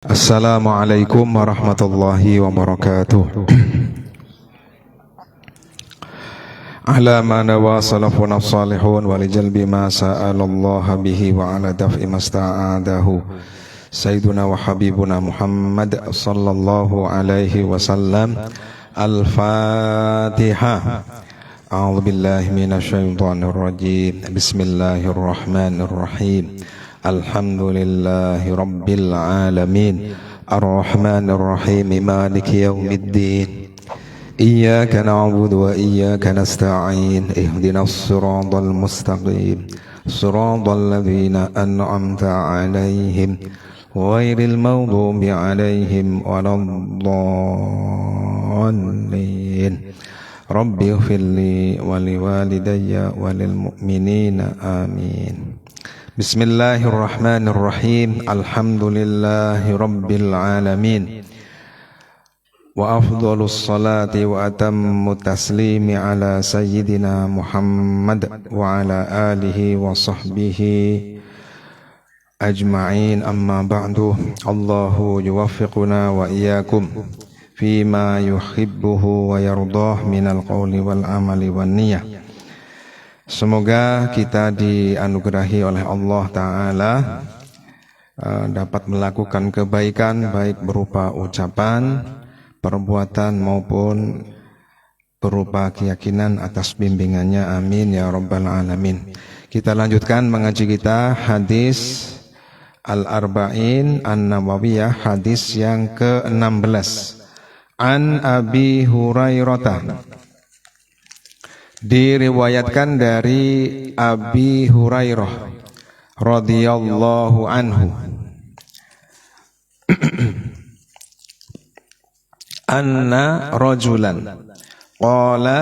Assalamualaikum warahmatullahi wabarakatuh. Ala ma nawa salafuna salihun wa lijalbi ma sa'alallaha bihi wa ala daf'i masta'adahu Sayyiduna wa habibuna Muhammad sallallahu alaihi wasallam. Al-Fatihah. A'udzu billahi minasyaitonir rajim. Bismillahirrahmanirrahim. Alhamdulillahi rabbil alamin. Ar-Rahmanir Rahim. Maliki yaumiddin. Iyyaka na'budu wa iyyaka nasta'in. Ihdinas siratal mustaqim. Siratal ladzina an'amta 'alaihim ghairil maghdubi 'alaihim waladdallin. Rabbi ighfirli wa liwalidayya wa lil mu'minina amin. Bismillahirrahmanirrahim. Alhamdulillahi rabbil alamin. Wa afdhalus salati wa atammu taslimi ala sayyidina Muhammad wa ala alihi wa sahbihi ajma'in, amma ba'du. Allahu yuwaffiquna wa iyyakum fima yuhibbuhu wa yardah minal qawli wal amali wan niyyah. Semoga kita dianugerahi oleh Allah Ta'ala dapat melakukan kebaikan baik berupa ucapan, perbuatan maupun berupa keyakinan atas bimbingannya. Amin ya rabbal alamin. Kita lanjutkan mengaji kita hadis Al-Arba'in An-Nawawiyah, hadis yang ke-16. An Abi Hurairah, diriwayatkan dari Abi Hurairah radhiyallahu anhu, anna rajulan qala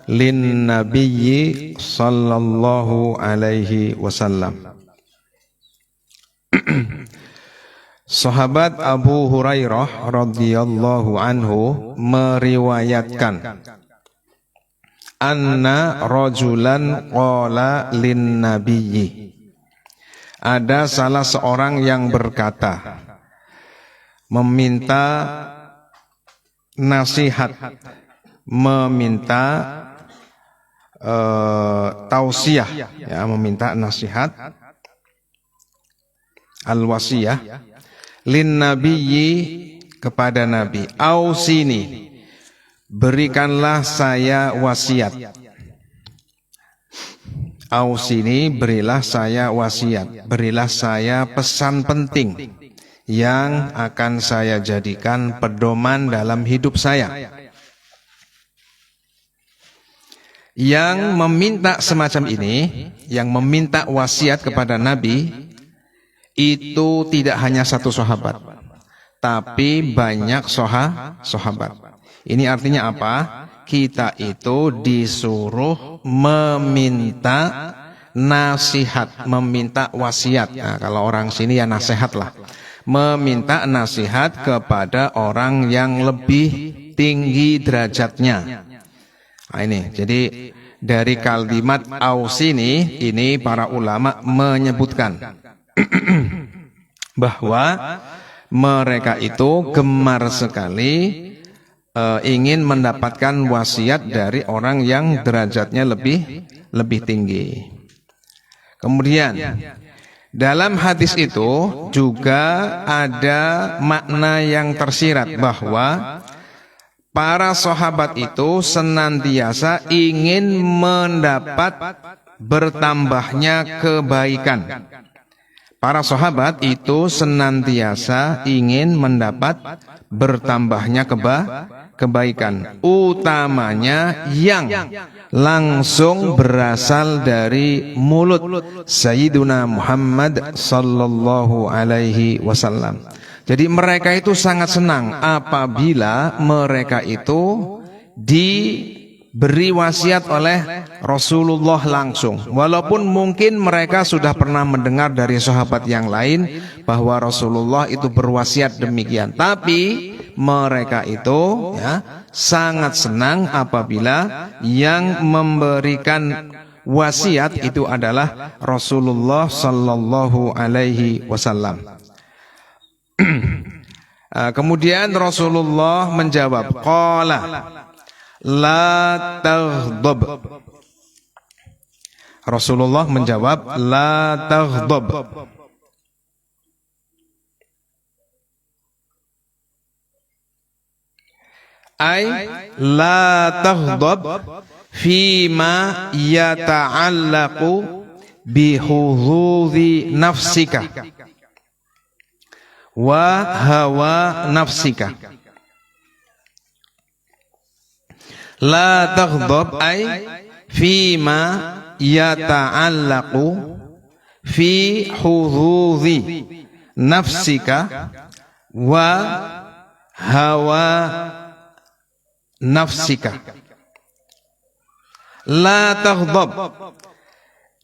lin nabiyyi sallallahu alaihi wasallam. Sahabat Abu Hurairah radhiyallahu anhu meriwayatkan, anna rajulan qala lin nabiyyi, ada salah seorang yang berkata, meminta nasihat, meminta tausiah, ya, meminta nasihat, al-wasiyah, lin nabiyyi, kepada nabi, ausini, berikanlah saya wasiat. Ausini, berilah saya wasiat, berilah saya pesan penting yang akan saya jadikan pedoman dalam hidup saya. Yang meminta semacam ini, yang meminta wasiat kepada Nabi, itu tidak hanya satu sahabat, tapi banyak sahabat. Ini artinya apa? Kita itu disuruh meminta nasihat, meminta wasiat. Nah, kalau orang sini ya nasihat lah. Meminta nasihat kepada orang yang lebih tinggi derajatnya. Nah, ini, jadi dari kalimat ausini ini para ulama menyebutkan bahwa mereka itu gemar sekali ingin mendapatkan wasiat dari orang yang derajatnya lebih tinggi. Kemudian dalam hadis itu juga ada makna yang tersirat bahwa para sahabat itu senantiasa ingin mendapat bertambahnya kebaikan. Para sahabat itu senantiasa ingin mendapat bertambahnya kebaikan, utamanya yang langsung berasal dari mulut Sayyiduna Muhammad sallallahu alaihi wasallam. Jadi mereka itu sangat senang apabila mereka itu diberi wasiat oleh Rasulullah langsung. Walaupun mungkin mereka sudah pernah mendengar dari sahabat yang lain bahwa Rasulullah itu berwasiat demikian, tapi mereka itu ya sangat senang apabila yang memberikan wasiat itu adalah Rasulullah sallallahu alaihi wasallam. Kemudian Rasulullah menjawab, qala la taghdab. Rasulullah menjawab, la taghdab. Ay la taghdab fima yata'allaqu bihududhi nafsika wa hawa nafsika. La taghdab ay fima yata'allaqu fi hududhi nafsika wa hawa nafsika. La taghdab.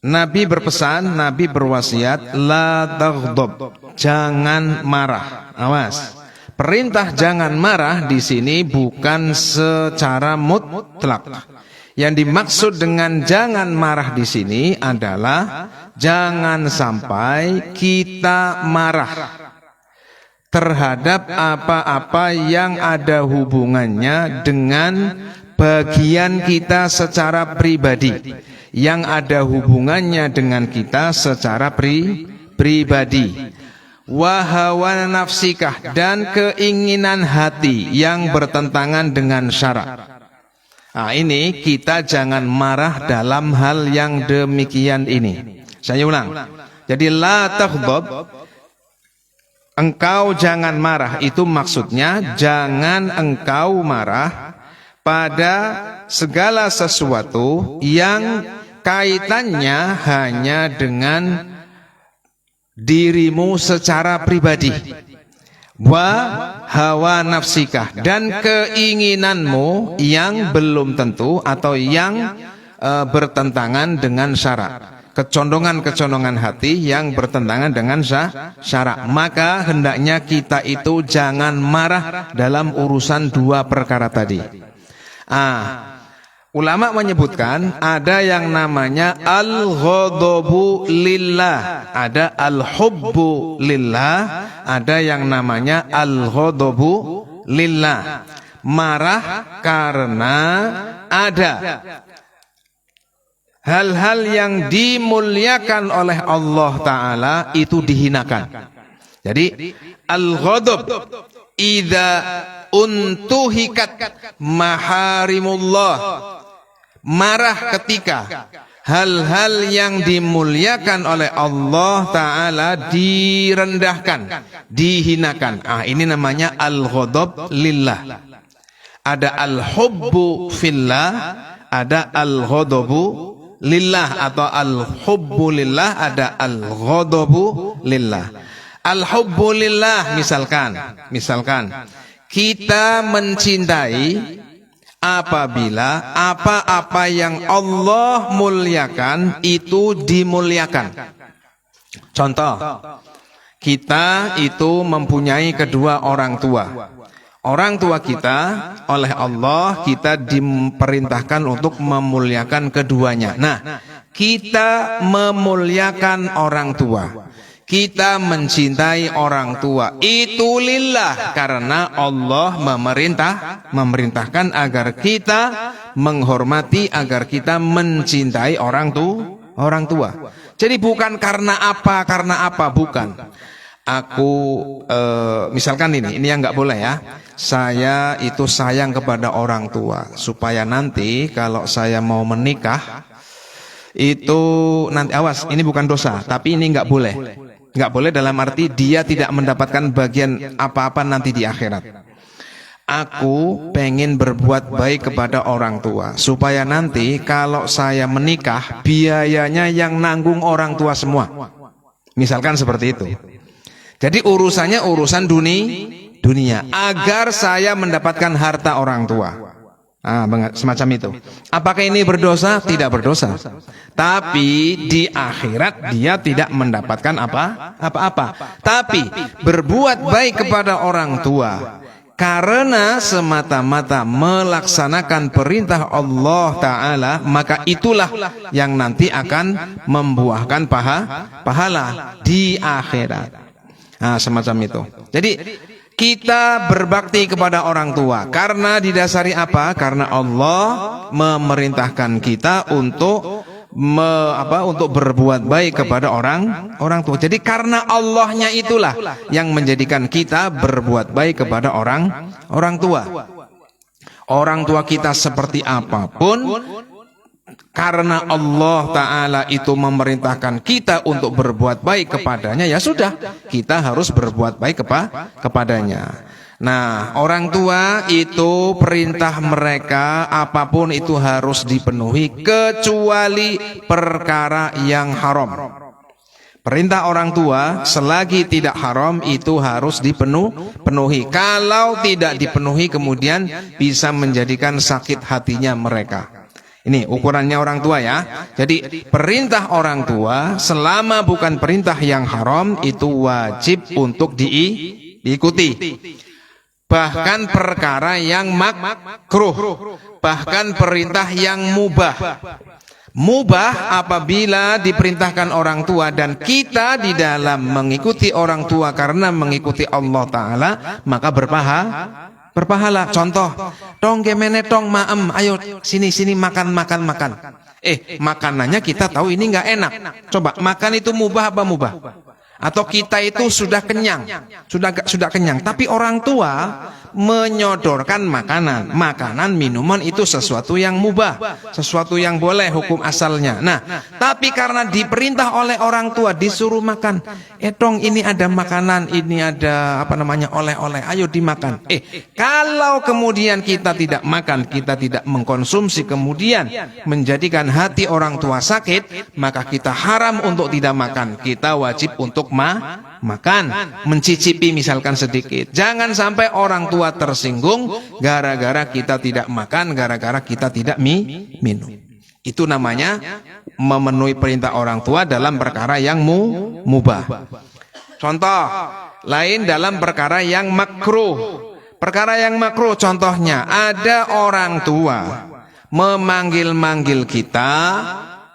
Nabi berpesan, Nabi berwasiat, la taghdab, jangan marah. Awas. Perintah jangan marah di sini bukan secara mutlak. Yang dimaksud dengan jangan marah di sini adalah jangan sampai kita marah terhadap apa-apa yang ada hubungannya dengan bagian kita secara pribadi, yang ada hubungannya dengan kita secara pribadi. Wa hawa nafsikah, dan keinginan hati yang bertentangan dengan syarak. Nah, ini kita jangan marah dalam hal yang demikian ini. Saya ulang. Jadi la taghdab, engkau jangan marah, itu maksudnya jangan engkau marah pada segala sesuatu yang kaitannya hanya dengan dirimu secara pribadi. Wa hawa nafsikah, dan keinginanmu yang belum tentu atau yang bertentangan dengan syarak. Kecondongan-kecondongan hati yang bertentangan dengan syarak. Maka hendaknya kita itu jangan marah dalam urusan dua perkara tadi. Ulama menyebutkan ada yang namanya al-ghadabu lillah, ada al-hubbu lillah, ada yang namanya al-ghadabu lillah. Marah karena ada hal-hal yang dimuliakan oleh Allah Ta'ala itu dihinakan. Jadi al-ghadab idza untuhikat maharimullah, marah ketika hal-hal yang dimuliakan oleh Allah Ta'ala direndahkan, dihinakan. Ini namanya al-ghadab lillah. Ada al-hubbu fillah, ada al-ghadabu lillah, atau al-hubbu lillah, ada al-ghadabu lillah. Al-hubbu lillah, misalkan kita mencintai apabila apa-apa yang Allah muliakan itu dimuliakan. Contoh, kita itu mempunyai kedua orang tua. Orang tua kita oleh Allah kita diperintahkan untuk memuliakan keduanya. Nah, kita memuliakan orang tua, kita mencintai orang tua, itu lillah, karena Allah memerintahkan agar kita menghormati, agar kita mencintai orang tua. Jadi bukan karena apa, bukan. Aku misalkan ini yang nggak boleh ya. Saya itu sayang kepada orang tua supaya nanti kalau saya mau menikah itu nanti, awas, ini bukan dosa, tapi ini nggak boleh. Nggak boleh dalam arti dia tidak mendapatkan bagian apa-apa nanti di akhirat. Aku pengen berbuat baik kepada orang tua supaya nanti kalau saya menikah biayanya yang nanggung orang tua semua. Misalkan seperti itu. Jadi urusannya urusan dunia, agar saya mendapatkan harta orang tua. Semacam itu. Apakah ini berdosa? Tidak berdosa. Tapi di akhirat dia tidak mendapatkan apa-apa. Tapi berbuat baik kepada orang tua karena semata-mata melaksanakan perintah Allah Ta'ala, maka itulah yang nanti akan membuahkan pahala di akhirat. Semacam itu. Jadi kita berbakti kepada orang tua karena didasari apa? Karena Allah memerintahkan kita untuk untuk berbuat baik kepada orang tua. Jadi karena Allahnya itulah yang menjadikan kita berbuat baik kepada orang tua. Orang tua kita seperti apapun, karena Allah Ta'ala itu memerintahkan kita untuk berbuat baik kepadanya, ya sudah, kita harus berbuat baik kepadanya. Nah, orang tua itu perintah mereka apapun itu harus dipenuhi kecuali perkara yang haram. Perintah orang tua selagi tidak haram itu harus dipenuhi. Kalau tidak dipenuhi kemudian bisa menjadikan sakit hatinya mereka. Ini ukurannya orang tua ya. Jadi perintah orang tua selama bukan perintah yang haram itu wajib untuk diikuti. Bahkan perkara yang makruh, bahkan perintah yang mubah. Mubah apabila diperintahkan orang tua dan kita di dalam mengikuti orang tua karena mengikuti Allah Ta'ala, maka berpahala. Contoh, tong gemene tong maem, ayo sini makan. Makanannya kita tahu ini nggak enak. Coba makan itu mubah apa mubah? Atau kita itu sudah kenyang, sudah kenyang, tapi orang tua menyodorkan makanan, minuman itu sesuatu yang mubah, sesuatu yang boleh hukum asalnya. Nah, tapi karena diperintah oleh orang tua disuruh makan, dong ini ada makanan, ini ada oleh-oleh, ayo dimakan. Kalau kemudian kita tidak makan, kita tidak mengkonsumsi, kemudian menjadikan hati orang tua sakit, maka kita haram untuk tidak makan. Kita wajib untuk makan, mencicipi misalkan sedikit. Jangan sampai orang tua tersinggung gara-gara kita tidak makan, gara-gara kita tidak minum. Itu namanya memenuhi perintah orang tua dalam perkara yang mubah. Contoh lain dalam perkara yang makruh. Perkara yang makruh contohnya ada orang tua memanggil-manggil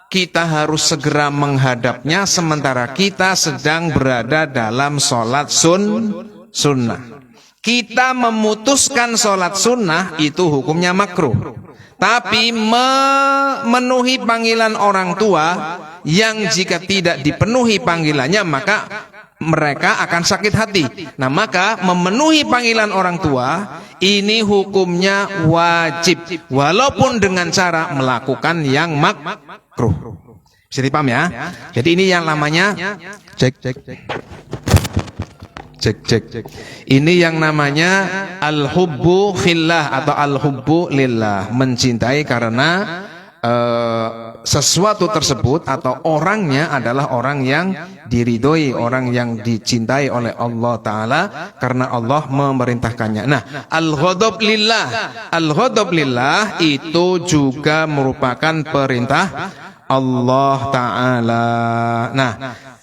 kita harus segera menghadapnya sementara kita sedang berada dalam sholat sunnah. Kita memutuskan sholat sunnah itu hukumnya makruh. Tapi memenuhi panggilan orang tua yang jika tidak dipenuhi panggilannya maka mereka akan sakit hati. Nah, maka memenuhi panggilan orang tua ini hukumnya wajib walaupun dengan cara melakukan yang makruh. Bisa dipaham ya? Jadi ini yang namanya cek. Ini yang namanya al-hubbu fillah atau al-hubbu lillah, mencintai karena sesuatu tersebut atau orangnya adalah orang yang diridhoi, orang yang dicintai oleh Allah Ta'ala karena Allah memerintahkannya. Nah, al-ghadab lillah itu juga merupakan perintah Allah Ta'ala. Nah,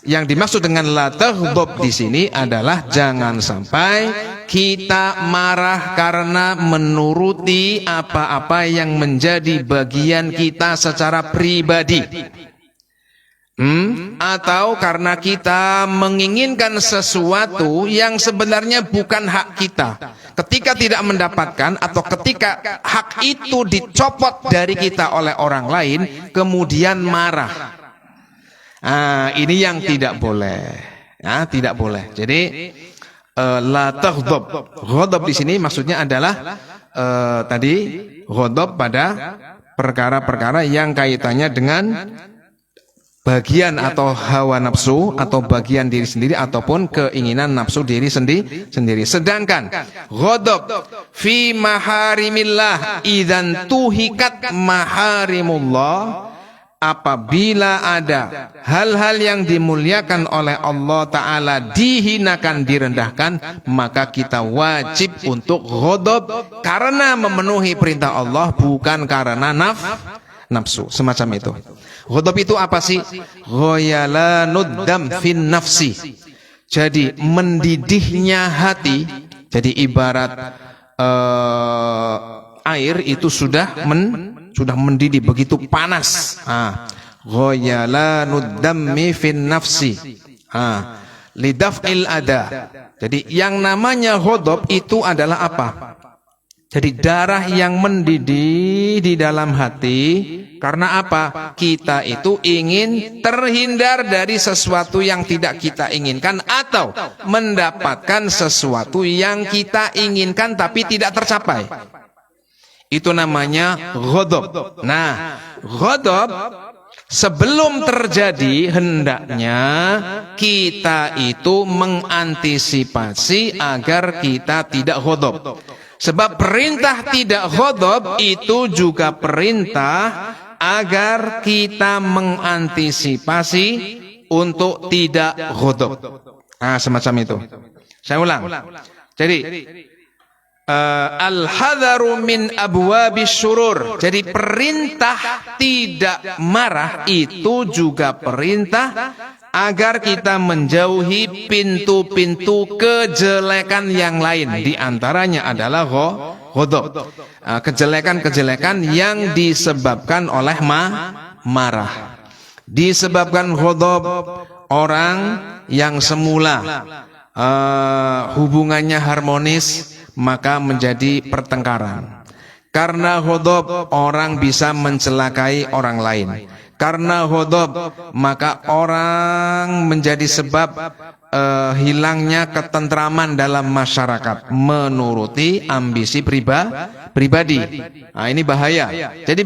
yang dimaksud dengan la taghdab di sini adalah jangan sampai kita marah karena menuruti apa-apa yang menjadi bagian kita secara pribadi. Atau karena kita menginginkan sesuatu yang sebenarnya bukan hak kita. Ketika tidak mendapatkan atau ketika hak itu dicopot dari kita oleh orang lain, kemudian marah. Ini yang tidak boleh. Tidak boleh. Jadi la taghdab. Ghadab di sini maksudnya adalah tadi ghadab pada perkara-perkara yang kaitannya dengan bagian atau hawa nafsu atau bagian diri sendiri ataupun keinginan nafsu diri sendiri. Sedangkan ghadab fi maharimillah idzan tuhikat maharimullah, apabila ada hal-hal yang dimuliakan oleh Allah Ta'ala dihinakan, direndahkan, maka kita wajib untuk ghadab karena memenuhi perintah Allah, bukan karena nafsu. Semacam itu. Ghadab itu apa sih? Ghayalanud dam fin nafsi. Jadi mendidihnya hati. Jadi ibarat air itu sudah mendidih, begitu panas. Ghayalanud dammi fin nafsi. Lidaf'il ada. Jadi yang namanya ghadab itu adalah apa? Jadi darah yang mendidih di dalam hati. Karena apa? Kita itu ingin terhindar dari sesuatu yang tidak kita inginkan, atau mendapatkan sesuatu yang kita inginkan tapi tidak tercapai. Itu namanya ghadab. Nah, ghadab sebelum terjadi hendaknya kita itu mengantisipasi agar kita tidak ghadab. Sebab perintah tidak ghadab itu juga perintah agar kita mengantisipasi untuk tidak ghadab. Nah, semacam itu. Saya ulang. Jadi al-hadharu min abwabis syurur. Jadi perintah tidak marah itu juga perintah agar kita menjauhi pintu-pintu kejelekan yang lain. Di antaranya adalah ghadab. Kejelekan-kejelekan yang disebabkan oleh marah. Disebabkan ghadab, orang yang semula hubungannya harmonis maka menjadi pertengkaran. Karena ghadab orang bisa mencelakai orang lain. Karena ghadab maka orang menjadi sebab hilangnya ketentraman dalam masyarakat menuruti ambisi pribadi. Nah, ini bahaya. Jadi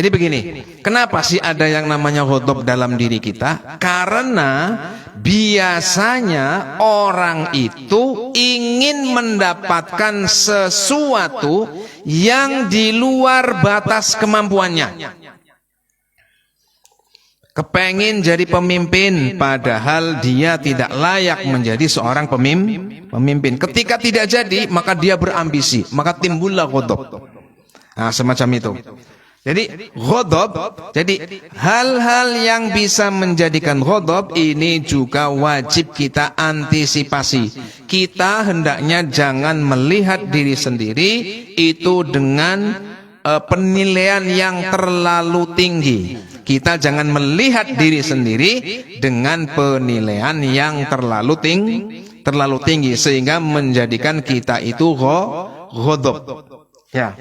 begini. Kenapa sih ada yang namanya ghadab dalam diri kita? Karena biasanya orang itu ingin mendapatkan sesuatu yang di luar batas kemampuannya. Kepengin jadi pemimpin padahal dia tidak layak menjadi seorang pemimpin. Ketika tidak jadi maka dia berambisi, maka timbullah ghadab. Nah, semacam itu. Jadi ghadab, jadi hal-hal yang bisa menjadikan ghadab ini juga wajib kita antisipasi. Kita hendaknya jangan melihat diri sendiri itu dengan penilaian yang terlalu tinggi. Kita jangan melihat diri sendiri dengan penilaian yang terlalu tinggi sehingga menjadikan kita itu ghadab. Ya.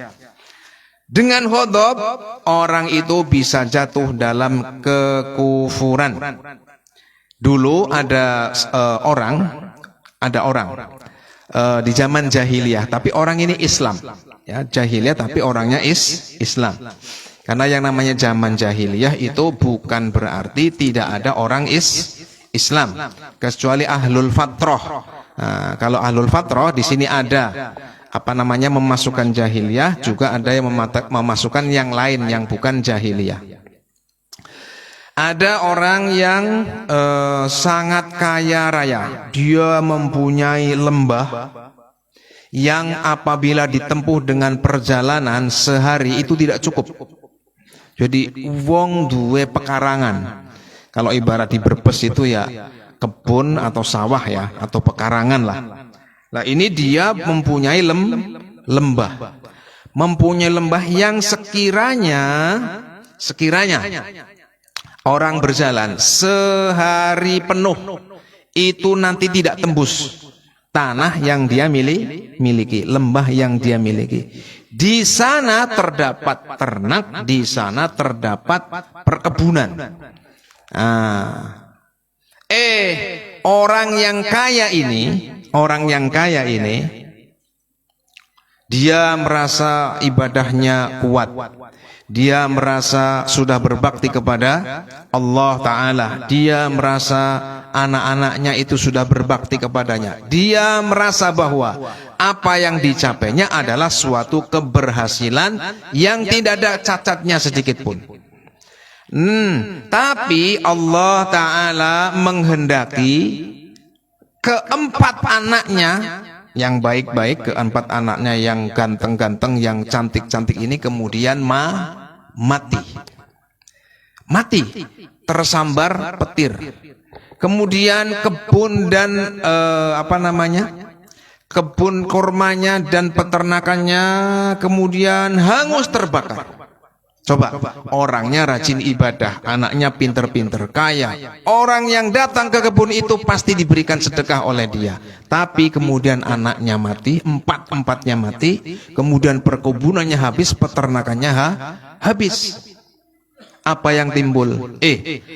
Dengan ghadab orang itu bisa jatuh dalam kekufuran. Dulu ada orang di zaman jahiliyah, tapi orang ini Islam. Ya, jahiliyah tapi orangnya Islam. Karena yang namanya zaman jahiliyah itu bukan berarti tidak ada orang Islam, kecuali ahlul fatrah. Nah, kalau ahlul fatrah di sini ada memasukkan jahiliyah, juga ada yang memasukkan yang lain yang bukan jahiliyah. Ada orang yang sangat kaya raya, dia mempunyai lembah yang apabila ditempuh dengan perjalanan sehari itu tidak cukup. Jadi wong duwe pekarangan. Kalau ibarat di Brebes itu ya kebun atau sawah ya, atau pekarangan lah. Nah, ini dia mempunyai lembah. Mempunyai lembah yang sekiranya orang berjalan sehari penuh itu nanti tidak tembus tanah yang dia miliki, lembah yang dia miliki. Di sana terdapat ternak, di sana terdapat perkebunan. Orang yang kaya ini, dia merasa ibadahnya kuat. Dia merasa sudah berbakti kepada Allah Ta'ala. Dia merasa anak-anaknya itu sudah berbakti kepadanya. Dia merasa bahwa apa yang dicapainya adalah suatu keberhasilan yang tidak ada cacatnya sedikit pun. Tapi Allah Ta'ala menghendaki keempat anaknya yang baik-baik, keempat anaknya yang ganteng-ganteng, yang cantik-cantik ini kemudian mati tersambar petir. Kemudian kebun dan kebun kurmanya dan peternakannya kemudian hangus terbakar. Coba, orangnya rajin ibadah, anaknya pinter-pinter, kaya. Orang yang datang ke kebun itu pasti diberikan sedekah oleh dia. Tapi kemudian anaknya mati, empat-empatnya mati, kemudian perkebunannya habis, peternakannya habis. Apa yang timbul?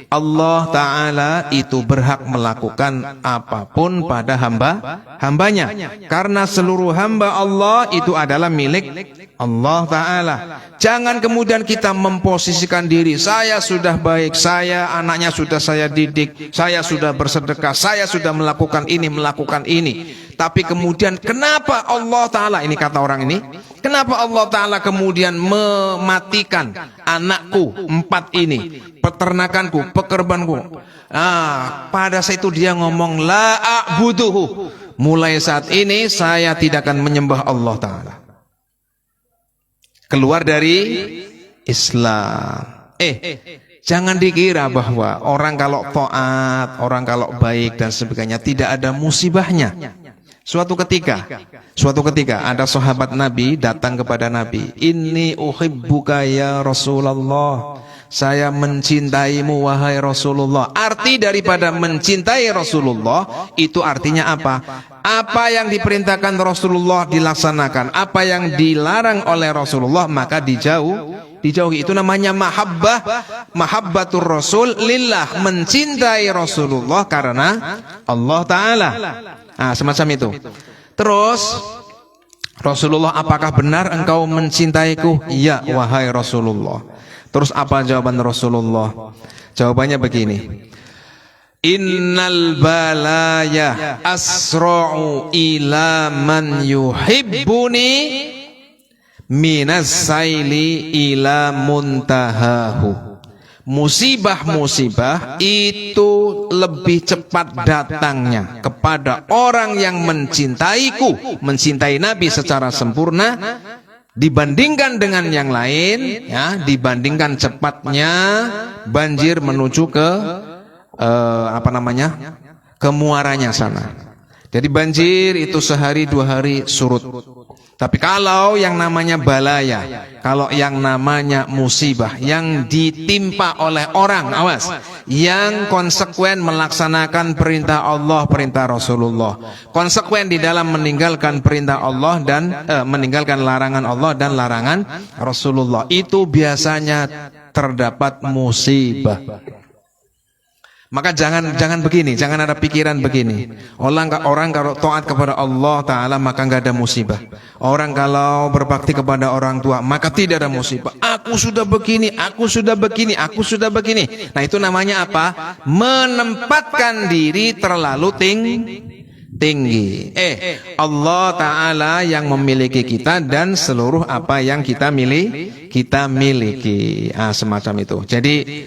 Allah Ta'ala itu berhak melakukan apapun pada hambanya. Karena seluruh hamba Allah itu adalah milik Allah Ta'ala. Jangan kemudian kita memposisikan diri, saya sudah baik, saya anaknya sudah saya didik, saya sudah bersedekah, saya sudah melakukan ini. Tapi kemudian kenapa Allah Ta'ala, ini kata orang ini, kenapa Allah Ta'ala kemudian mematikan anakku 4 ini, peternakanku, pekerbanku. Pada saat itu dia ngomong, la a'buduhu, mulai saat ini saya tidak akan menyembah Allah Ta'ala. Keluar dari Islam. Jangan dikira bahwa orang kalau taat, orang kalau baik dan sebagainya tidak ada musibahnya. Suatu ketika ada sahabat Nabi datang kepada Nabi, inni uhibbuka ya Rasulullah, saya mencintaimu wahai Rasulullah. Arti daripada mencintai Rasulullah itu artinya apa? Apa yang diperintahkan Rasulullah dilaksanakan, apa yang dilarang oleh Rasulullah maka dijauhi. Itu namanya mahabbatur Rasul lillah, mencintai Rasulullah karena Allah Ta'ala. Semacam itu. Terus Rasulullah, apakah benar engkau mencintaiku? Iya wahai Rasulullah. Terus apa jawaban Rasulullah? Jawabannya begini, innal balaya asra'u ila man yuhibbuni minas saili ila muntahahu. Musibah-musibah itu lebih cepat datangnya kepada orang yang mencintaiku, mencintai Nabi secara sempurna, dibandingkan dengan yang lain, ya, dibandingkan cepatnya banjir menuju ke ke muaranya sana. Jadi banjir itu sehari 2 hari surut. Tapi kalau yang namanya balaya, kalau yang namanya musibah yang ditimpa oleh orang, awas, yang konsekuen melaksanakan perintah Allah, perintah Rasulullah, konsekuen di dalam meninggalkan perintah Allah dan meninggalkan larangan Allah dan larangan Rasulullah, itu biasanya terdapat musibah. Maka jangan begini, jangan ada pikiran begini. Orang kalau taat kepada Allah Ta'ala maka nggak ada musibah. Orang kalau berbakti kepada orang tua maka tidak ada musibah. Aku sudah begini, aku sudah begini, aku sudah begini. Nah itu namanya apa? Menempatkan diri terlalu tinggi. Allah Ta'ala yang memiliki kita dan seluruh apa yang kita miliki. Semacam itu. Jadi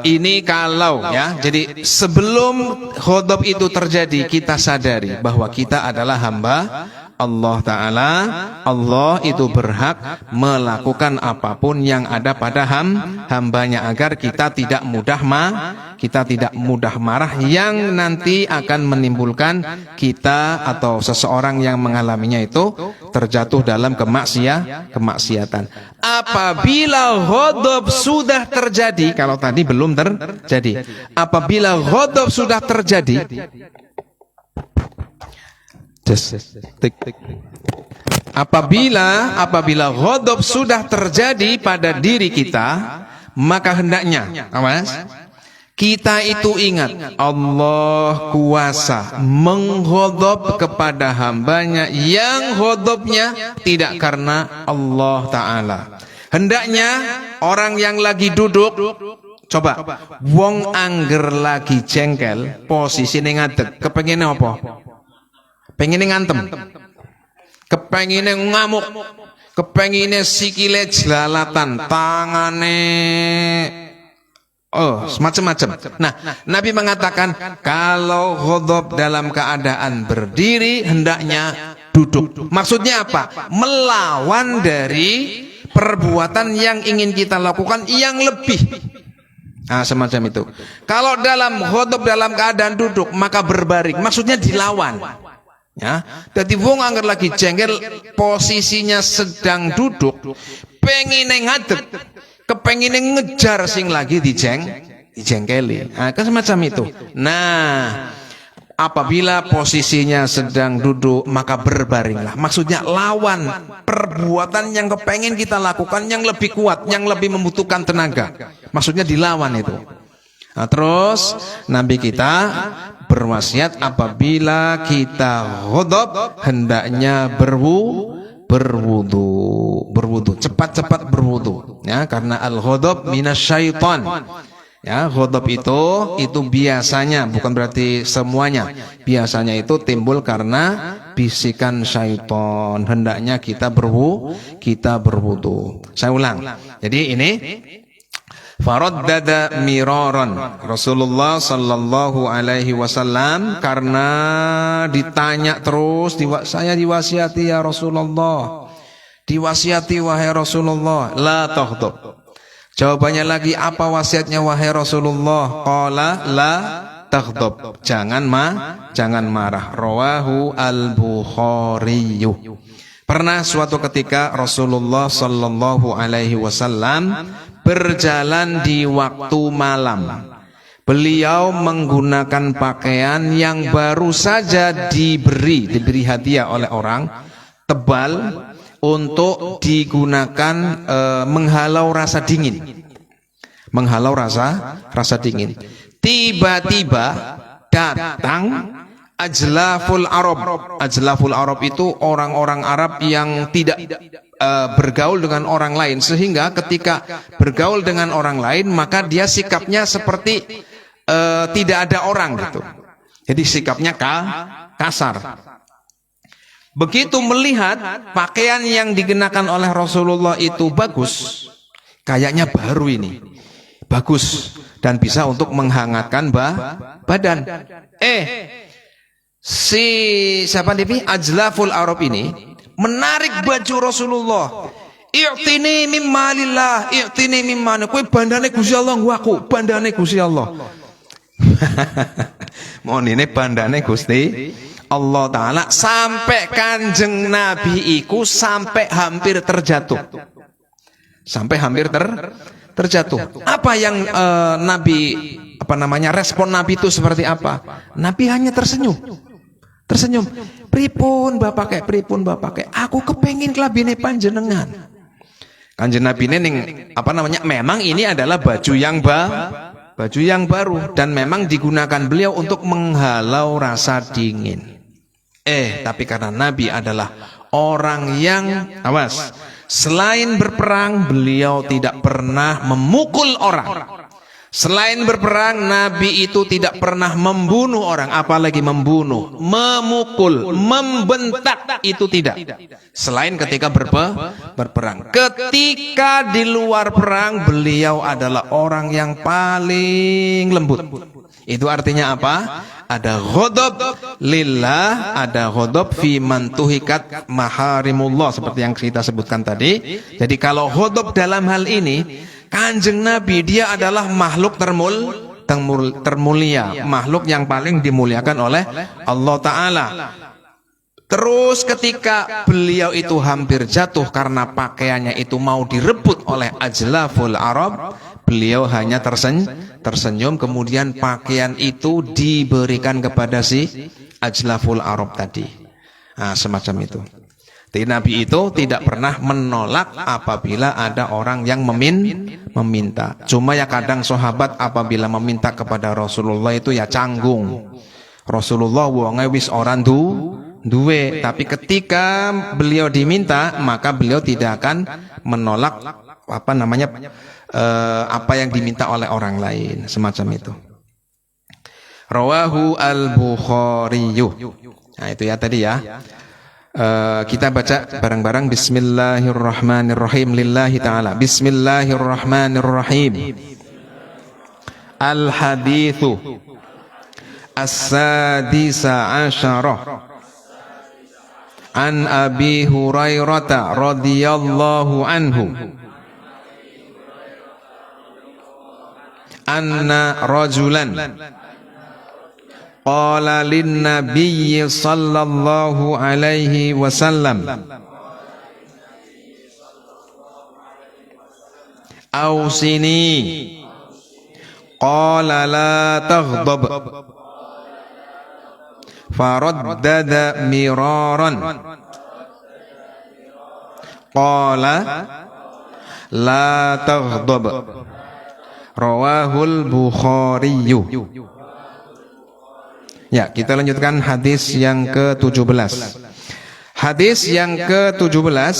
ini kalau ya, jadi sebelum khotbah itu terjadi kita sadari bahwa kita adalah hamba Allah Ta'ala. Allah itu berhak melakukan apapun yang ada pada hambanya agar kita tidak mudah marah yang nanti akan menimbulkan kita atau seseorang yang mengalaminya itu terjatuh dalam kemaksiatan. Apabila ghadab sudah terjadi, kalau tadi belum terjadi, apabila ghadab sudah terjadi, apabila ghadab sudah terjadi pada diri kita, maka hendaknya kita itu ingat Allah kuasa mengghadab kepada hambanya yang ghadabnya tidak karena Allah Ta'ala. Hendaknya orang yang lagi duduk, coba wong angger lagi jengkel, posisi ngadeg, kepengine apa? Pengine ngantem, kepengine ngamuk, kepengine sikile jelalatan, tangane semacam-macam. Nah, Nabi mengatakan kalau ghadab dalam keadaan berdiri hendaknya duduk. Maksudnya apa? Melawan dari perbuatan yang ingin kita lakukan yang lebih. Semacam itu. Kalau dalam ghadab dalam keadaan duduk maka berbaring, maksudnya dilawan. Ya, dadi wong angger lagi jengkel posisinya sedang duduk, pengine ngadeg, kepengine ngejar sing lagi dijengkeli. Nah, kan semacam itu. Nah, apabila posisinya sedang duduk maka berbaringlah. Maksudnya lawan perbuatan yang kepengen kita lakukan yang lebih kuat, yang lebih membutuhkan tenaga. Maksudnya dilawan itu. Nah, terus Nabi kita berwasiat apabila kita ghadab hendaknya berwudu, cepat-cepat berwudu ya, karena al-ghadab minasyaiton. Ya, ghadab itu biasanya, bukan berarti semuanya. Biasanya itu timbul karena bisikan syaitan. Hendaknya kita berwudu. Saya ulang. Jadi ini faraddada miraran. Rasulullah sallallahu alaihi wasallam karena ditanya terus, saya diwasiati ya Rasulullah. Diwasiati wahai Rasulullah, la taghdab. Jawabannya lagi, apa wasiatnya wahai Rasulullah? Qala la taghdab. Jangan marah. Rawahu al-Bukhari. Pernah suatu ketika Rasulullah sallallahu alaihi wasallam berjalan di waktu malam. Beliau menggunakan pakaian yang baru saja diberi hadiah oleh orang, tebal, untuk digunakan menghalau rasa dingin. Menghalau rasa dingin. Tiba-tiba datang ajlaful Arab. Ajlaful Arab itu orang-orang Arab yang tidak bergaul dengan orang lain, sehingga ketika bergaul dengan orang lain maka dia sikapnya seperti tidak ada orang gitu. Jadi sikapnya kasar. Begitu melihat pakaian yang dikenakan oleh Rasulullah itu bagus, kayaknya baru ini, bagus dan bisa untuk menghangatkan badan. Si siapa nih? Ajlaful Arab ini menarik baju Rasulullah. I'tini mimma lillah, i'tini mimma. Kowe bandane Gusti Allah ngwaku, bandane Gusti Allah. Mohon ini bandane Gusti Allah Ta'ala, sampai kanjeng Nabi iku sampai hampir terjatuh. Sampai hampir terjatuh. Apa yang respon Nabi itu seperti apa? Nabi hanya tersenyum. Pripun bapak kek, aku kepengin kelabine panjenengan. Kanjeng Nabi ini memang ini adalah baju yang baru dan memang digunakan beliau untuk menghalau rasa dingin. Tapi karena Nabi adalah orang yang selain berperang beliau tidak pernah memukul orang. Selain berperang, Nabi itu tidak pernah membunuh orang, apalagi membunuh, memukul, membentak, itu tidak. Selain ketika berperang. Ketika di luar perang, beliau adalah orang yang paling lembut. Itu artinya apa? Ada ghadab lillah, ada ghadab fi man tuhikat maharimullah, seperti yang kita sebutkan tadi. Jadi kalau ghadab dalam hal ini, Kanjeng Nabi dia adalah makhluk termulia, makhluk yang paling dimuliakan oleh Allah Ta'ala. Terus ketika beliau itu hampir jatuh karena pakaiannya itu mau direbut oleh ajlaful Arab, beliau hanya tersenyum, kemudian pakaian itu diberikan kepada si ajlaful Arab tadi. Nah, semacam itu. Jadi Nabi itu tidak pernah menolak apabila ada orang yang meminta. Cuma ya kadang sahabat apabila meminta kepada Rasulullah itu ya canggung. Rasulullah wonge wis orang duwe, tapi ketika beliau diminta maka beliau tidak akan menolak apa yang diminta oleh orang lain, semacam itu. Rawahu al-Bukhari. Nah itu ya tadi ya. Kita baca bareng-bareng. Bismillahirrahmanirrahim lillahi ta'ala. Bismillahirrahmanirrahim. Al-hadithu as-sadisa asyarah an Abi Hurairah radhiyallahu anhu anna rajulan qala lin nabiyyi sallallahu alaihi wasallam ausini qala la taghdab faraddada miraran qala la taghdab rawahul Bukhari. Ya, kita lanjutkan hadis yang ke-17. Hadis yang ke-17,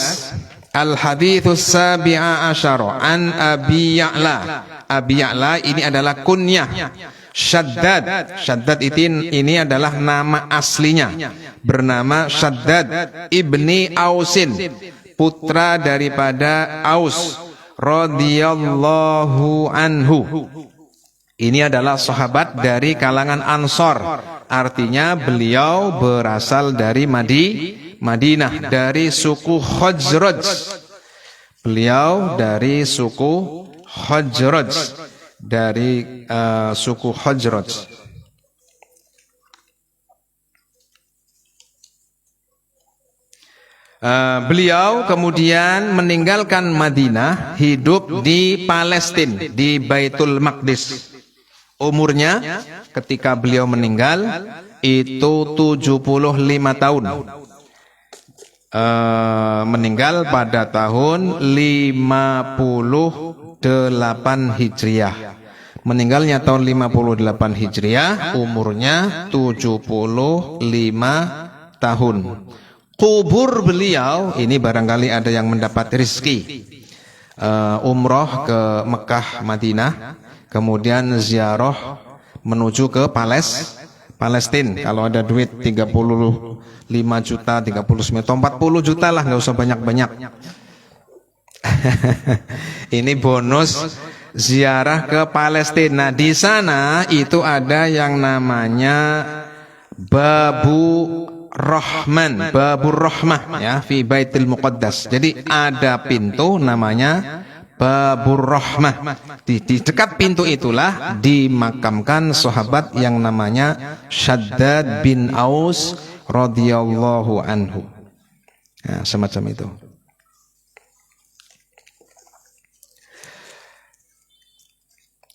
al-haditsus sabi'a asyara an Abi Ya'la. Abi Ya'la ini adalah kunyah. Shaddad. Shaddad ini adalah nama aslinya. Bernama Shaddad ibni Ausin, putra daripada Aus radhiyallahu anhu. Ini adalah sahabat dari kalangan Ansor. Artinya beliau berasal dari Madinah, dari suku Khazraj. Beliau dari suku Khazraj, dari suku Khazraj. Beliau kemudian meninggalkan Madinah, hidup di Palestina, di Baitul Maqdis. Umurnya ketika beliau meninggal itu 75 tahun. Meninggal pada tahun 58 Hijriah. Meninggalnya tahun 58 Hijriah, umurnya 75 tahun. Kubur beliau ini barangkali ada yang mendapat rezeki umroh ke Mekah, Madinah, kemudian ziarah menuju ke Palestina. Kalau ada duit 35 juta, 39, 40 juta lah, nggak usah banyak-banyak. Ini bonus ziarah ke Palestina. Di sana itu ada yang namanya Babur Rahmah ya, fi Baitul Muqaddas. Jadi ada pintu namanya Babur Rahmah. Di dekat pintu itulah dimakamkan sahabat yang namanya Shaddad bin Aus radhiyallahu anhu. Ya, semacam itu.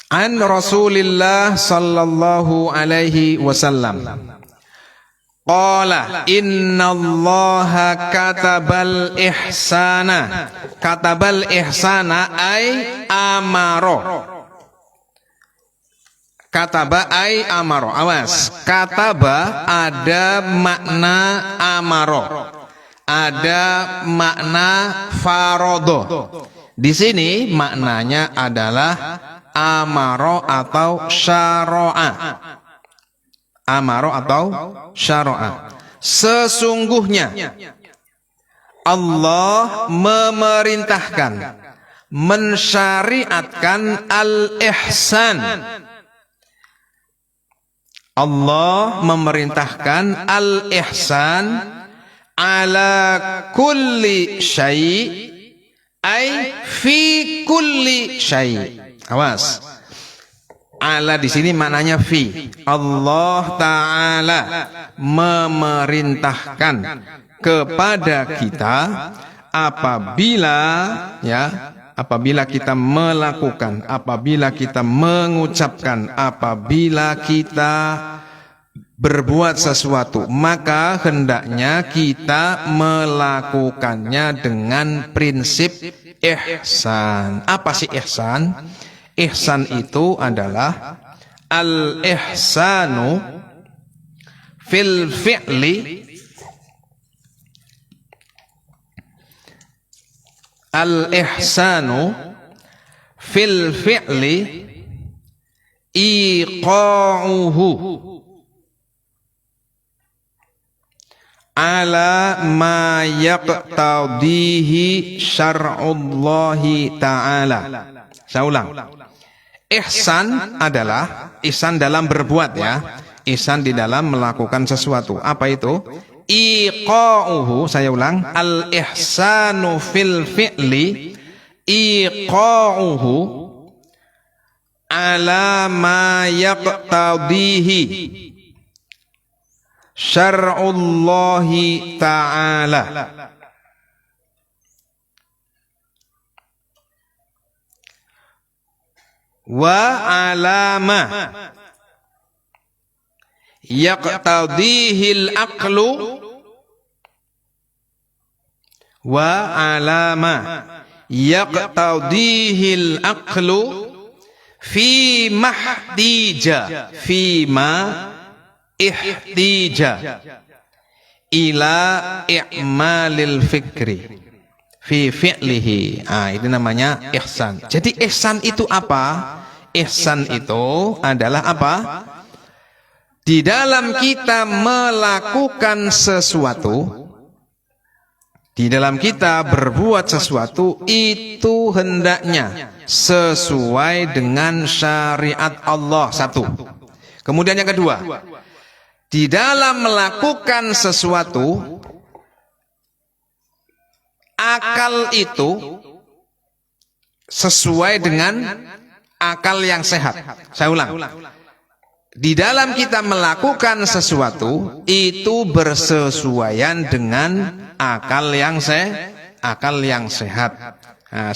An Rasulillah sallallahu alaihi wasallam qala innallaha katabal ihsana. Katabal ihsana ay amaro. Kataba ay amaro. Awas, kataba ada makna amaro, ada makna farodo. Di sini maknanya adalah amaro atau syara'a. Amaro atau syara'a. Sesungguhnya Allah memerintahkan, mensyariatkan al-ihsan. Allah memerintahkan al-ihsan ala kulli syai' ay fi kulli syai'. Awas. Ala di sini maknanya fi. Allah Ta'ala memerintahkan kepada kita apabila kita melakukan, apabila kita mengucapkan, apabila kita berbuat sesuatu, maka hendaknya kita melakukannya dengan prinsip ihsan. Apa sih ihsan? Ihsan itu adalah al-ihsanu fil fi'li, al-ihsanu fil fi'li iqa'uhu ala ma yaqtadihi syar'ullahi ta'ala. Saya ulang. Ihsan adalah ihsan dalam berbuat ya. Ihsan di dalam melakukan sesuatu. Apa itu? Iqa'uhu, saya ulang. Al-ihsanu fil fi'li iqa'uhu ala ma yaqtadihi syar'ullahi ta'ala. Wa alama yaqtadihil aqlu wa alama yaqtadihil aqlu fi mahdija fima ihtija ila i'malil fikri fi fi'lihi. Itu namanya ihsan. Jadi ihsan itu apa? Ihsan itu adalah apa? Di dalam kita melakukan sesuatu, di dalam kita berbuat sesuatu itu hendaknya sesuai dengan syariat Allah. Satu. Kemudian yang kedua, di dalam melakukan sesuatu, akal itu sesuai dengan akal yang sehat. Saya ulang. Di dalam kita melakukan sesuatu itu bersesuaian dengan akal yang sehat.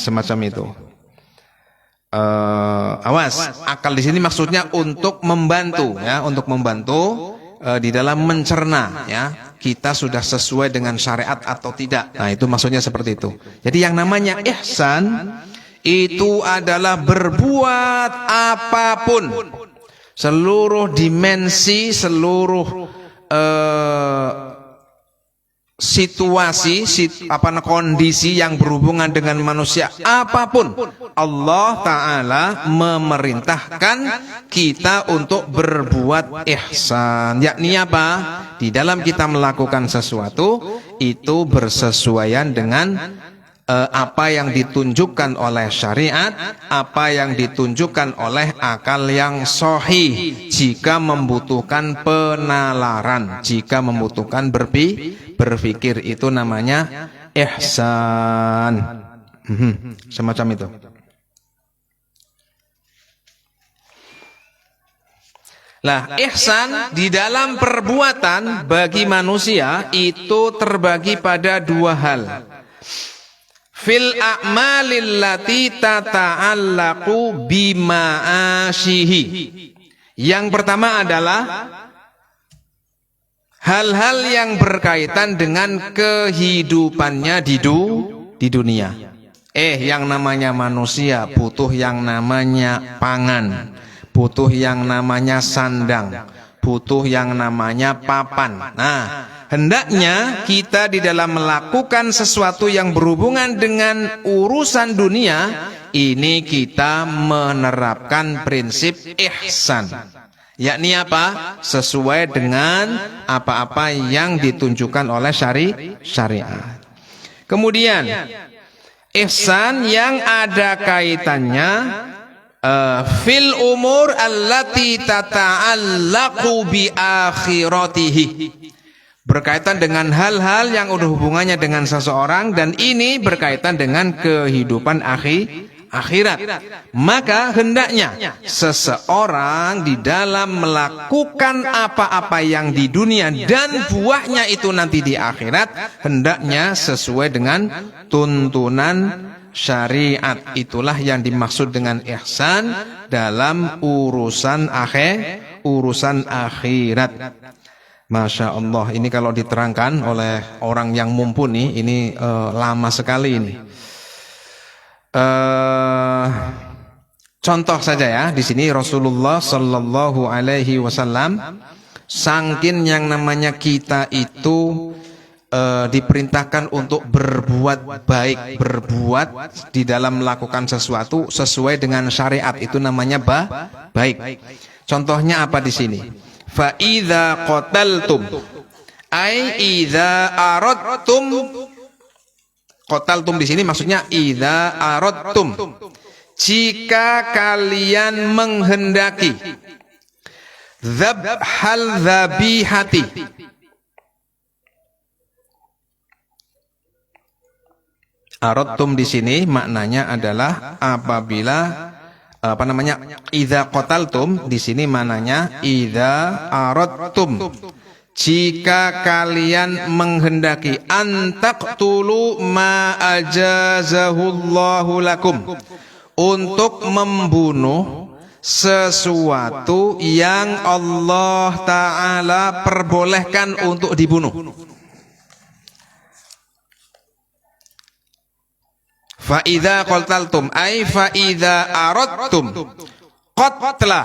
Semacam itu. Awas, akal di sini maksudnya untuk membantu, ya, untuk membantu di dalam mencerna, ya, kita sudah sesuai dengan syariat atau tidak. Itu maksudnya seperti itu. Jadi yang namanya ihsan itu adalah berbuat apapun, seluruh dimensi, seluruh situasi, kondisi yang berhubungan dengan manusia, apapun Allah Ta'ala memerintahkan kita untuk berbuat ihsan. Yakni apa? Di dalam kita melakukan sesuatu itu bersesuaian dengan apa yang ditunjukkan oleh syariat, apa yang ditunjukkan oleh akal yang sahih. Jika membutuhkan penalaran, jika membutuhkan berpikir, itu namanya ihsan. Semacam itu. Lah, ihsan di dalam perbuatan bagi manusia itu terbagi pada dua hal. Fil a'malil lati tata'allaqu bima'asyihi. Yang pertama adalah hal-hal yang berkaitan dengan kehidupannya di dunia. Yang namanya manusia butuh yang namanya pangan, butuh yang namanya sandang, butuh yang namanya papan. Hendaknya kita di dalam melakukan sesuatu yang berhubungan dengan urusan dunia ini kita menerapkan prinsip ihsan. Yakni apa? Sesuai dengan apa-apa yang ditunjukkan oleh syariat. Kemudian ihsan yang ada kaitannya fil umur allati tata'allaqu bi akhiratihi. Berkaitan dengan hal-hal yang udah hubungannya dengan seseorang dan ini berkaitan dengan kehidupan akhirat. Maka hendaknya seseorang di dalam melakukan apa-apa yang di dunia dan buahnya itu nanti di akhirat hendaknya sesuai dengan tuntunan syariat. Itulah yang dimaksud dengan ihsan dalam urusan akhirat. Masya Allah, ini kalau diterangkan oleh orang yang mumpuni ini lama sekali ini. Contoh saja ya, di sini Rasulullah Sallallahu Alaihi Wasallam, sangkin yang namanya kita itu diperintahkan untuk berbuat baik, berbuat di dalam melakukan sesuatu sesuai dengan syariat, itu namanya baik. Contohnya apa di sini? Fa idza qataltum ai idza aradtum. Qataltum di sini maksudnya idza aradtum, jika kalian menghendaki, dzabhal dzabihati, aradtum di sini maknanya adalah apabila idza qataltum di sini maknanya idza aradtum, jika kalian menghendaki antaqtulu ma ajazahullahu lakum, untuk membunuh sesuatu yang Allah Ta'ala perbolehkan untuk dibunuh. Fa idza qataltum ay fa idza aradtum qatla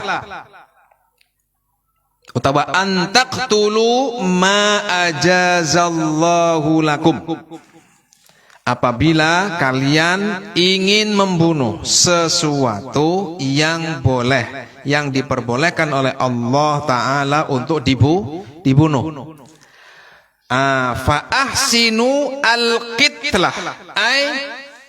utawa antaqtulu ma ajazallahu lakum, apabila kalian ingin membunuh sesuatu yang boleh, yang diperbolehkan oleh Allah Ta'ala untuk dibunuh. Fa ahsinu al-qitlah ay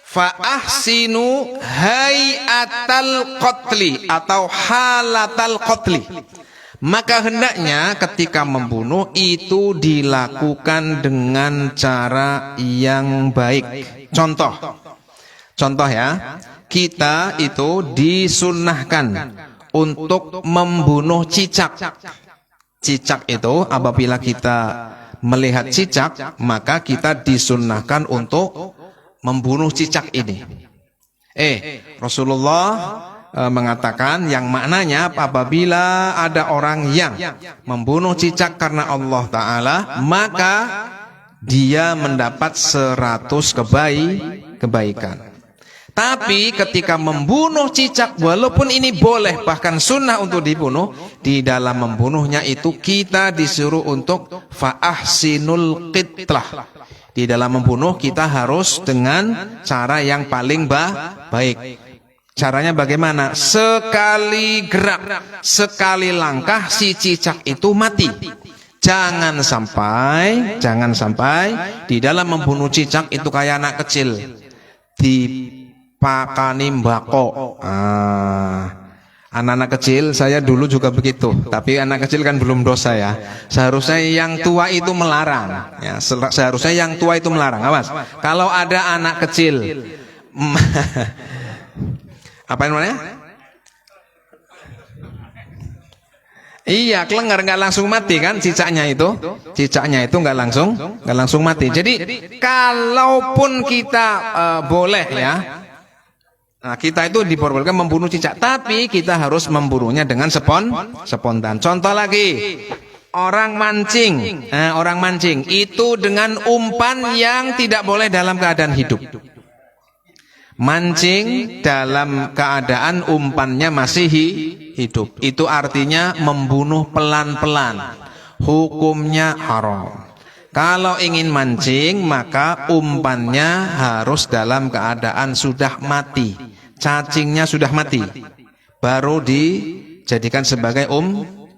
fa ahsinu hayatal qatli atau halatal qatli. Maka hendaknya ketika membunuh itu dilakukan dengan cara yang baik. Contoh ya, kita itu disunnahkan untuk membunuh cicak. Cicak itu apabila kita melihat cicak, maka kita disunnahkan untuk membunuh cicak ini. Rasulullah mengatakan yang maknanya apabila ada orang yang membunuh cicak karena Allah Ta'ala, maka dia mendapat 100 kebaikan. Tapi ketika membunuh cicak, walaupun ini boleh bahkan sunnah untuk dibunuh, di dalam membunuhnya itu kita disuruh untuk fa'ahsinul qitlah. Di dalam membunuh kita harus dengan cara yang paling baik. Caranya bagaimana? Sekali gerak, sekali langkah si cicak itu mati. Jangan sampai di dalam membunuh cicak itu kayak anak kecil dipakani mbako. Anak-anak kecil, saya dulu juga begitu. Tapi anak kecil kan belum dosa ya. Seharusnya yang tua itu melarang. Ya, seharusnya yang tua itu melarang. Awas, kalau ada anak kecil apa namanya? Iya, kelengar nggak langsung mati kan cicaknya itu nggak langsung mati. Jadi kalaupun kita boleh ya, nah, kita itu diperbolehkan membunuh cicak, tapi kita harus membunuhnya dengan spontan. Contoh lagi, orang mancing itu dengan umpan yang tidak boleh dalam keadaan hidup. Mancing dalam keadaan umpannya masih hidup, itu artinya membunuh pelan-pelan, hukumnya haram. Kalau ingin mancing maka umpannya harus dalam keadaan sudah mati, cacingnya sudah mati, baru dijadikan sebagai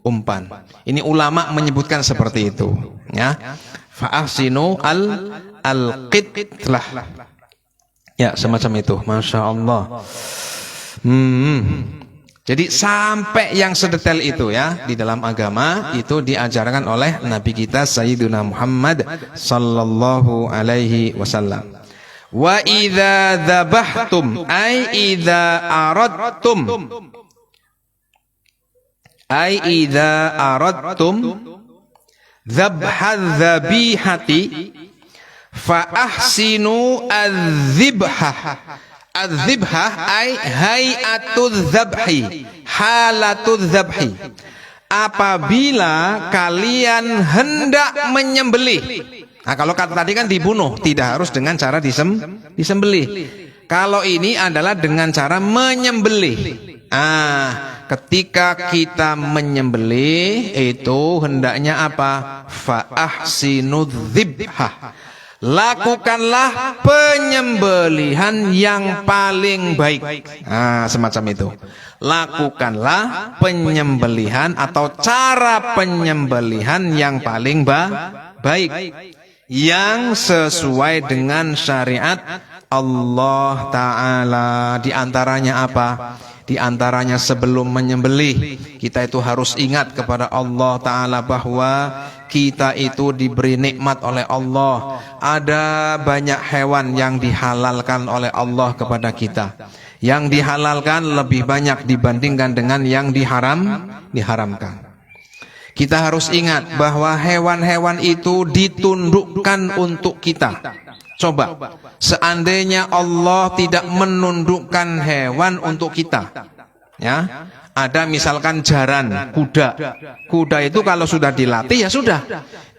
umpan. Ini ulama menyebutkan seperti itu ya. Fa'ahsinu al-qitlah. Ya, semacam itu. Masya Allah. Jadi sampai yang sedetail itu ya, di dalam agama itu diajarkan oleh Nabi kita Sayyiduna Muhammad sallallahu alaihi wasallam. Wa idza dzabhtum ay idza aradtum dzabhadz-dzabihati fa ahsinu adz-dzibhah. Adz-dzibhah ay hay'atudz dzabhi, halatudz dzabhi. Apabila kalian hendak menyembelih. Nah, kalau kata tadi kan dibunuh, tidak harus dengan cara disembelih. Kalau ini adalah dengan cara menyembelih. Ketika kita menyembelih itu hendaknya apa? Fa ahsinudz dzibhah. Lakukanlah penyembelihan yang paling baik. Semacam itu. Lakukanlah penyembelihan atau cara penyembelihan yang paling baik, yang sesuai dengan syariat Allah Ta'ala. Di antaranya apa? Di antaranya sebelum menyembelih kita itu harus ingat kepada Allah Ta'ala bahwa kita itu diberi nikmat oleh Allah. Ada banyak hewan yang dihalalkan oleh Allah kepada kita. Yang dihalalkan lebih banyak dibandingkan dengan yang diharamkan. Kita harus ingat bahwa hewan-hewan itu ditundukkan untuk kita. Coba, seandainya Allah tidak menundukkan hewan untuk kita, ya, ada misalkan jaran, kuda. Kuda itu kalau sudah dilatih ya sudah.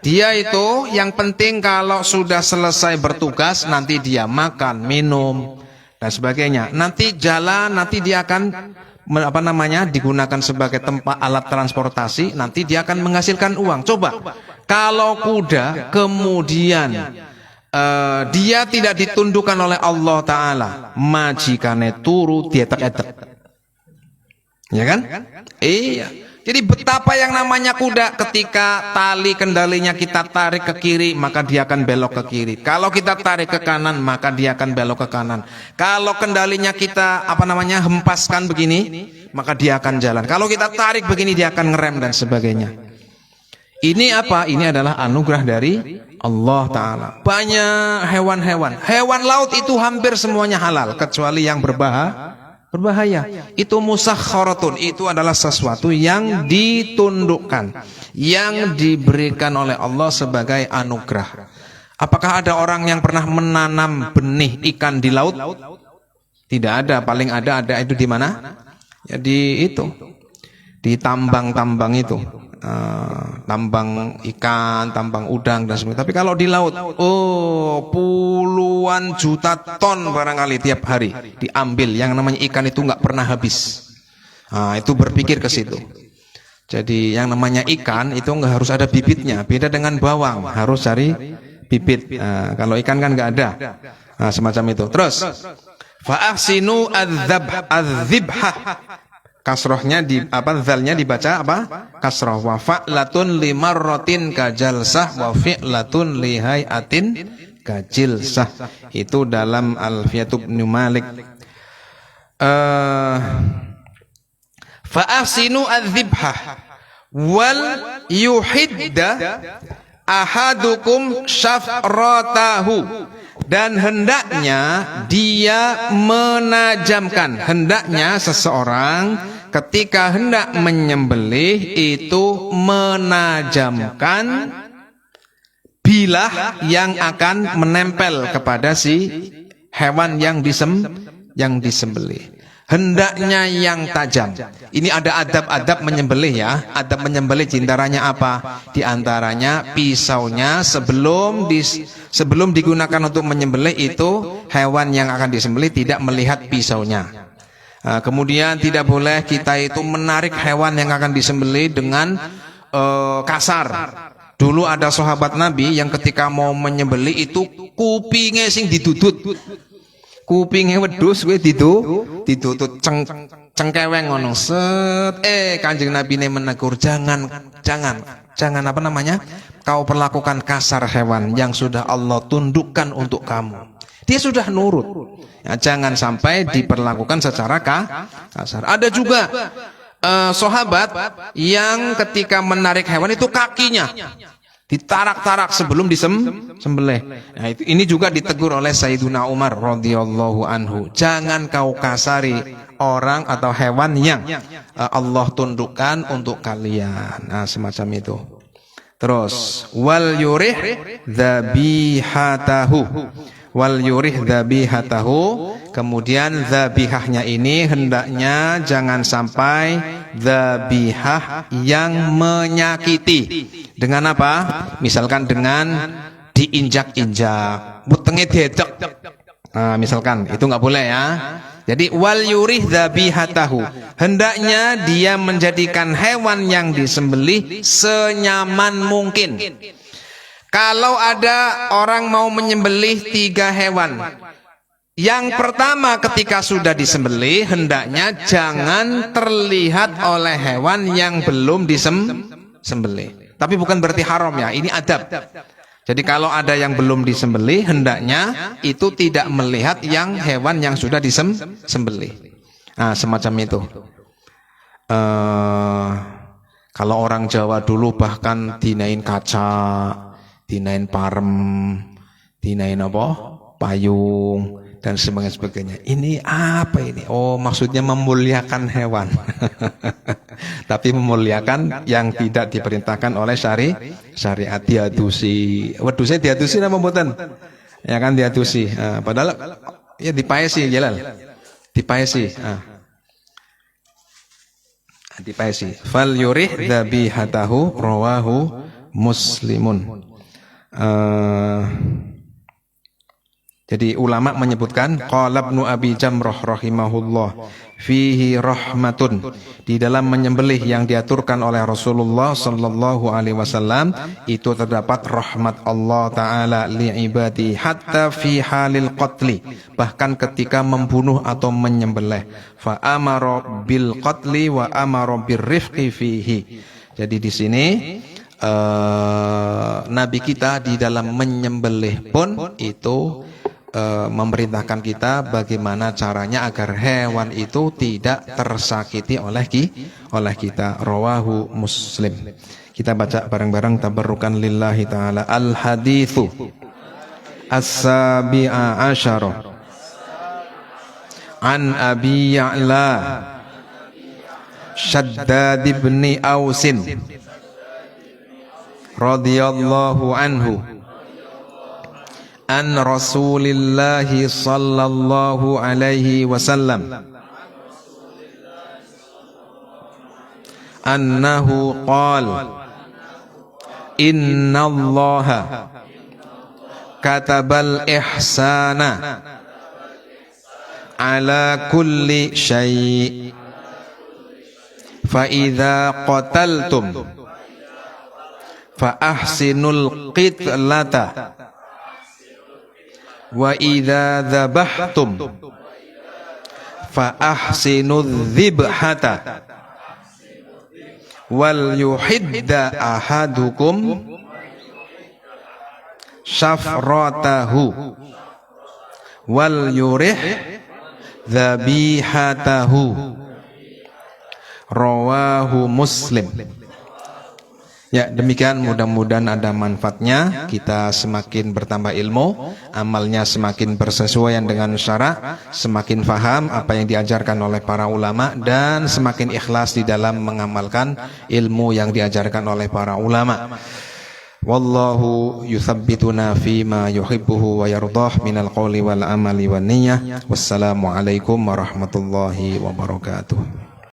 Dia itu yang penting kalau sudah selesai bertugas nanti dia makan, minum dan sebagainya. Nanti jalan, nanti dia akan digunakan sebagai tempat alat transportasi, nanti dia akan menghasilkan uang. Coba kalau kuda kemudian dia tidak ditundukkan oleh Allah Ta'ala, majikane turu dietek-etek, ya kan? Iya. Jadi betapa yang namanya kuda, ketika tali kendalinya kita tarik ke kiri maka dia akan belok ke kiri. Kalau kita tarik ke kanan maka dia akan belok ke kanan. Kalau kendalinya kita hempaskan begini maka dia akan jalan. Kalau kita tarik begini dia akan ngerem dan sebagainya. Ini apa? Ini adalah anugerah dari Allah Ta'ala. Banyak hewan-hewan. Hewan laut itu hampir semuanya halal kecuali yang berbahaya. Itu musakhkharatun, itu adalah sesuatu yang ditundukkan, yang diberikan oleh Allah sebagai anugerah. Apakah ada orang yang pernah menanam benih ikan di laut? Tidak ada. Paling ada itu di mana? Ya di tambang-tambang itu. Tambang ikan, tambang udang dan sebagainya. Tapi kalau di laut, puluhan juta ton barangkali tiap hari diambil. Yang namanya ikan itu nggak pernah habis. Itu berpikir ke situ. Jadi yang namanya ikan itu nggak harus ada bibitnya. Beda dengan bawang, harus cari bibit. Kalau ikan kan nggak ada. Semacam itu. Terus, fa'ahsinu adzibhah. Kasrohnya zalnya dibaca apa? Kasroh. Wa fa'latun limarratin kajalsah wa fi'latun lihayatin kajilsah. Itu dalam Alfiyatu Ibnu Malik. Fa'ahsinu adzibhah wal yuhidda ahadukum syafratahu. Dan hendaknya dia menajamkan, hendaknya seseorang ketika hendak menyembelih itu menajamkan bilah yang akan menempel kepada si hewan yang disembelih. Hendaknya yang tajam. Ini ada adab-adab menyembelih ya. Adab menyembelih diantaranya apa? Diantaranya pisaunya sebelum digunakan untuk menyembelih itu hewan yang akan disembelih tidak melihat pisaunya. Kemudian tidak boleh kita itu menarik hewan yang akan disembelih dengan kasar. Dulu ada sahabat Nabi yang ketika mau menyembelih itu kupingnya sing didudut. Kupingnya wedhus kowe ditutut cengkeweng ngono set. Kanjeng Nabi ne menegur, jangan kau perlakukan kasar hewan yang sudah Allah tundukkan untuk kamu. Dia sudah nurut. Ya, jangan sampai diperlakukan secara kasar. Ada juga sahabat yang ketika menarik hewan itu kakinya ditarak-tarak sebelum disembelih. Nah, ini juga ditegur oleh Sayyiduna Umar radhiyallahu anhu. Jangan kau kasari orang atau hewan yang Allah tundukkan untuk kalian. Nah, semacam itu. Terus wal yurih dzabihatahu. Wal yurih dzabihatahu. Kemudian dzabihahnya ini hendaknya jangan sampai dzabihah yang menyakiti. Dengan apa? Misalkan dengan diinjak-injak, wetenge dedek. Misalkan itu nggak boleh ya. Jadi wal yurih dzabihatahu. Hendaknya dia menjadikan hewan yang disembelih senyaman mungkin. Kalau ada orang mau menyembelih 3 hewan, yang pertama ketika sudah disembelih hendaknya jangan terlihat oleh hewan yang belum disembelih. Tapi bukan berarti haram ya, ini adab. Jadi kalau ada yang belum disembelih hendaknya itu tidak melihat yang hewan yang sudah disembelih. Semacam itu. Kalau orang Jawa dulu bahkan dinain kaca, dinain parem, dinain apa? Payung, dan sebagainya. Ini apa ini? Oh, maksudnya memuliakan hewan. Tapi memuliakan yang tidak diperintahkan oleh syariat. Diadusi. Wedhuse diadusi napa mboten? Ya kan diadusi. Padahal ya dipaesi Jalal. Dipaesi. Dipaesi. Fal yurih dzabihatahu rawahu Muslimun. Jadi ulama menyebutkan qala Ibnu Abi Jamrah rahimahullah fihi rahmatun, di dalam menyembelih yang diaturkan oleh Rasulullah sallallahu alaihi wasallam itu terdapat rahmat Allah taala li ibadi hatta fi halil qatli, bahkan ketika membunuh atau menyembelih. Fa amara bil qatli wa amara birrifqi fihi. Jadi di sini Nabi kita di dalam menyembelih pun itu memerintahkan kita bagaimana caranya agar hewan itu tidak tersakiti oleh kita. Rawahu Muslim. Kita baca bareng-bareng tabarrukan lillahi ta'ala. Al-hadithu as-sabi'a asyara an Abi Ya'la Shaddad ibn Ausin radhiyallahu anhu an Rasulillahi sallallahu alaihi wasallam annahu qala innallaha katabal ihsana ala kulli syai' fa idza qataltum fa ahsinul qitlata wa idza dzabhtum fa ahsinudz dzibhata wal yuhidda ahadukum syafratahu wal yurih dzabihatahu. Rawahu Muslim. Ya, demikian, mudah-mudahan ada manfaatnya. Kita semakin bertambah ilmu, amalnya semakin bersesuaian dengan syara, semakin faham apa yang diajarkan oleh para ulama, dan semakin ikhlas di dalam mengamalkan ilmu yang diajarkan oleh para ulama. Wallahu yuthabbituna fima yuhibbuhu wa yardah minal qawli wal amali wan niyyah. Wassalamualaikum warahmatullahi wabarakatuh.